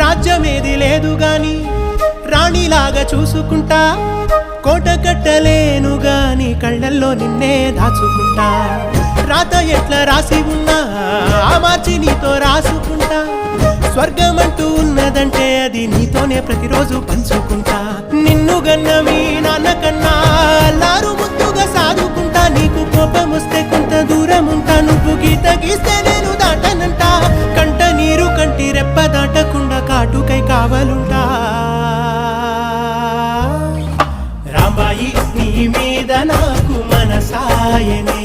రాజ్యమేది లేదు గాని రాణిలాగా చూసుకుంటా, కోట కట్టలేను గాని కళ్ళల్లో నిన్నే దాచుకుంటా. రాత ఎట్లా రాసి ఉన్నా ఆ మార్చి నీతో రాసుకుంటా. స్వర్గమంటూ ఉన్నదంటే అది నీతోనే ప్రతిరోజు పంచుకుంటా. నిన్ను గన్న మీ నాన్న కన్నా అల్లారు ముద్దుగా సాదుకుంటా. నీకు కోపం వస్తే కొంత దూరం ఉంటా, నువ్వు గీత గీస్తే నేను దాటనంటా. కంట నీరు కంటి రెప్ప దాటకుండా కాటుకై కావలుంటా. రాంబాయి నీ మీద నాకు మనసాయనే,